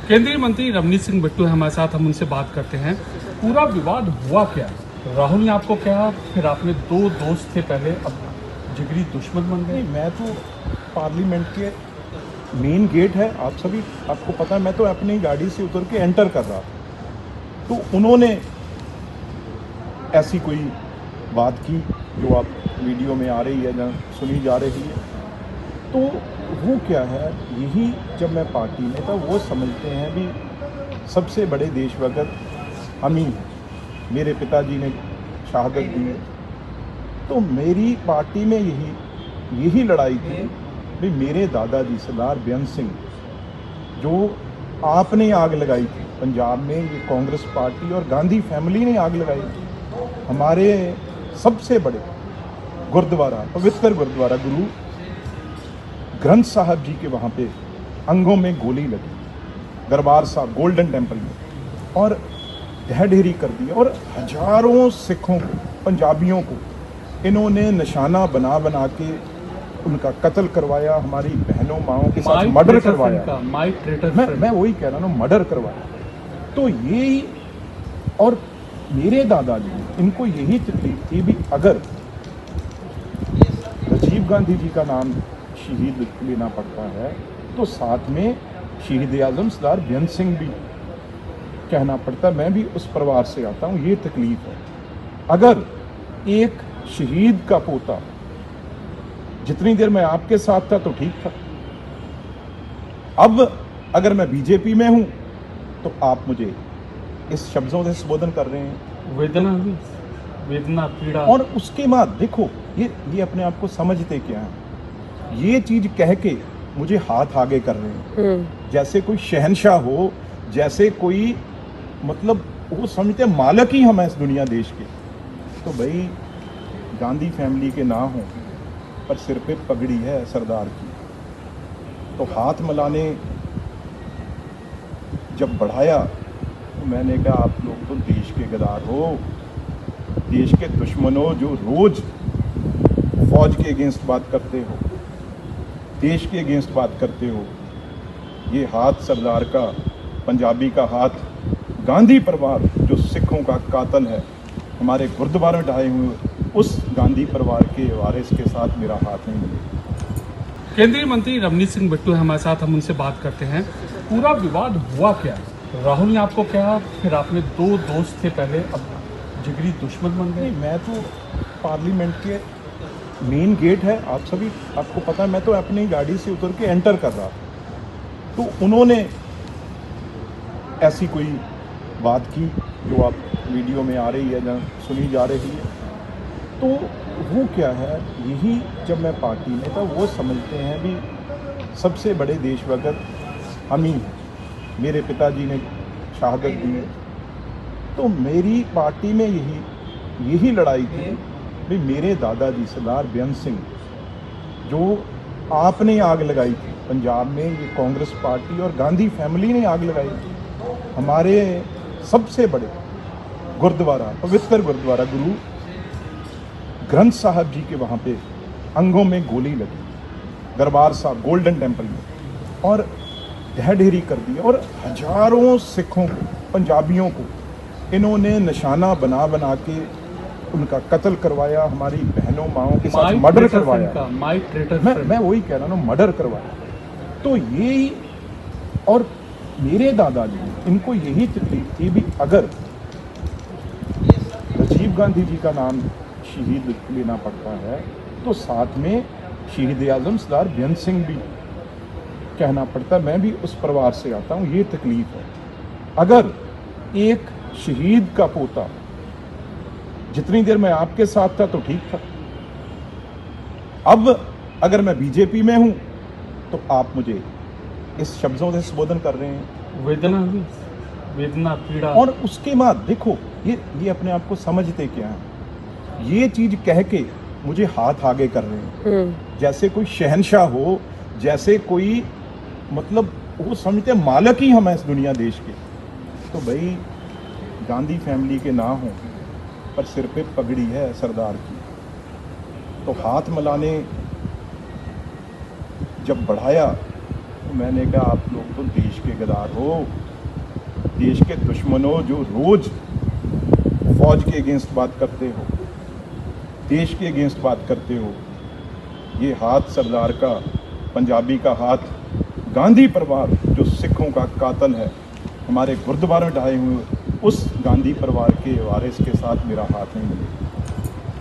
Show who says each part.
Speaker 1: केंद्रीय मंत्री रवनीत सिंह बिट्टू है हमारे साथ, हम उनसे बात करते हैं। पूरा विवाद हुआ क्या? राहुल ने आपको कहा, फिर आपने दो दोस्त थे पहले, अब जिगरी दुश्मन बन गए।
Speaker 2: मैं तो पार्लियामेंट के मेन गेट है, आप सभी आपको पता है, मैं तो अपनी गाड़ी से उतर के एंटर कर रहा था, तो उन्होंने ऐसी कोई बात की जो आप वीडियो में आ रही है या सुनी जा रही है। तो वो क्या है, यही जब मैं पार्टी में था वो समझते हैं भी सबसे बड़े देशभक्त हम ही हैं। मेरे पिताजी ने शहादत दी, तो मेरी पार्टी में यही लड़ाई थी भी मेरे दादाजी सरदार बेअंत सिंह, जो आपने आग लगाई थी पंजाब में, ये कांग्रेस पार्टी और गांधी फैमिली ने आग लगाई थी हमारे सबसे बड़े गुरुद्वारा, पवित्र गुरुद्वारा गुरु ग्रंथ साहब जी के वहाँ पे अंगों में गोली लगी, दरबार साहब गोल्डन टेम्पल में, और ढह ढेरी कर दिया, और हजारों सिखों को, पंजाबियों को इन्होंने निशाना बना बना के उनका कत्ल करवाया, हमारी बहनों माओं के साथ मर्डर करवाया। मैं वही कह रहा हूँ, मर्डर करवाया। तो यही, और मेरे दादाजी इनको यही तकलीफ थी भी अगर राजीव गांधी जी का नाम शहीद लेना पड़ता है तो साथ में शहीद आजम सरदार बेअंत सिंह भी कहना पड़ता है। मैं भी उस परिवार से आता हूँ, ये तकलीफ है। अगर एक शहीद का पोता, जितनी देर मैं आपके साथ था तो ठीक था, अब अगर मैं बीजेपी में हूं तो आप मुझे इस शब्दों से संबोधन कर रहे हैं।
Speaker 1: वेदना पीड़ा,
Speaker 2: और उसके बाद देखो ये अपने आप को समझते क्या है, ये चीज कह के मुझे हाथ आगे कर रहे हैं जैसे कोई शहंशाह हो, जैसे कोई, मतलब वो समझते मालिक ही हम हैं इस दुनिया देश के। तो भाई गांधी फैमिली के ना हो पर सिर पे पगड़ी है सरदार की, तो हाथ मिलाने जब बढ़ाया तो मैंने कहा आप लोग तो देश के गद्दार हो, देश के दुश्मन हो, जो रोज फौज के अगेंस्ट बात करते हो, देश के अगेंस्ट बात करते हो। ये हाथ सरदार का, पंजाबी का हाथ, गांधी परिवार जो सिखों का कातल है, हमारे गुरुद्वारे में ढाए हुए, उस गांधी परिवार के वारिस के साथ मेरा हाथ नहीं मिलेगा।
Speaker 1: केंद्रीय मंत्री रवनीत सिंह बिट्टू है हमारे साथ, हम उनसे बात करते हैं। पूरा विवाद हुआ क्या? राहुल ने आपको कहा, फिर आपने दो दोस्त थे पहले, अब जिगरी दुश्मन बन गए।
Speaker 2: मैं तो पार्लियामेंट के मेन गेट है, आप सभी आपको पता है, मैं तो अपनी गाड़ी से उतर के एंटर कर रहा था, तो उन्होंने ऐसी कोई बात की जो आप वीडियो में आ रही है या सुनी जा रही है। तो वो क्या है, यही जब मैं पार्टी में था वो समझते हैं भी सबसे बड़े देशभक्त हम ही हैं। मेरे पिताजी ने शहादत दी, तो मेरी पार्टी में यही लड़ाई थी भी मेरे दादाजी सरदार बेअंत सिंह, जो आपने आग लगाई थी पंजाब में, ये कांग्रेस पार्टी और गांधी फैमिली ने आग लगाई थी हमारे सबसे बड़े गुरुद्वारा, पवित्र गुरुद्वारा गुरु ग्रंथ साहब जी के वहाँ पे अंगों में गोली लगी, दरबार साहब गोल्डन टेम्पल में, और ढह ढेरी कर दिया, और हजारों सिखों को, पंजाबियों को इन्होंने निशाना बना बना के उनका कत्ल करवाया, हमारी बहनों माओं के साथ मर्डर करवाया। मैं वही कह रहा हूँ, मर्डर करवाया। तो यही, और मेरे दादाजी इनको यही तकलीफ थी भी अगर राजीव गांधी जी का नाम शहीद लेना पड़ता है तो साथ में शहीद आजम सरदार बेअंत सिंह भी कहना पड़ता है। मैं भी उस परिवार से आता हूँ, ये तकलीफ है। अगर एक शहीद का पोता, जितनी देर मैं आपके साथ था तो ठीक था, अब अगर मैं बीजेपी में हूं तो आप मुझे इस शब्दों से संबोधन कर रहे हैं।
Speaker 1: वेदना पीड़ा,
Speaker 2: और उसके बाद देखो ये अपने आप को समझते क्या है, ये चीज कह के मुझे हाथ आगे कर रहे हैं जैसे कोई शहंशाह हो, जैसे कोई, मतलब वो समझते मालिक ही हम हैं इस दुनिया देश के। तो भाई गांधी फैमिली के ना हो पर सिर पे पगड़ी है सरदार की, तो हाथ मिलाने जब बढ़ाया तो मैंने कहा आप लोग तो देश के गद्दार हो, देश के दुश्मनों, जो रोज फौज के अगेंस्ट बात करते हो, देश के अगेंस्ट बात करते हो। ये हाथ सरदार का, पंजाबी का हाथ, गांधी परिवार जो सिखों का कातल है, हमारे गुरुद्वारे में ढाए हुए, उस गांधी परिवार के वारिस के साथ मेरा हाथ नहीं मिलेगा।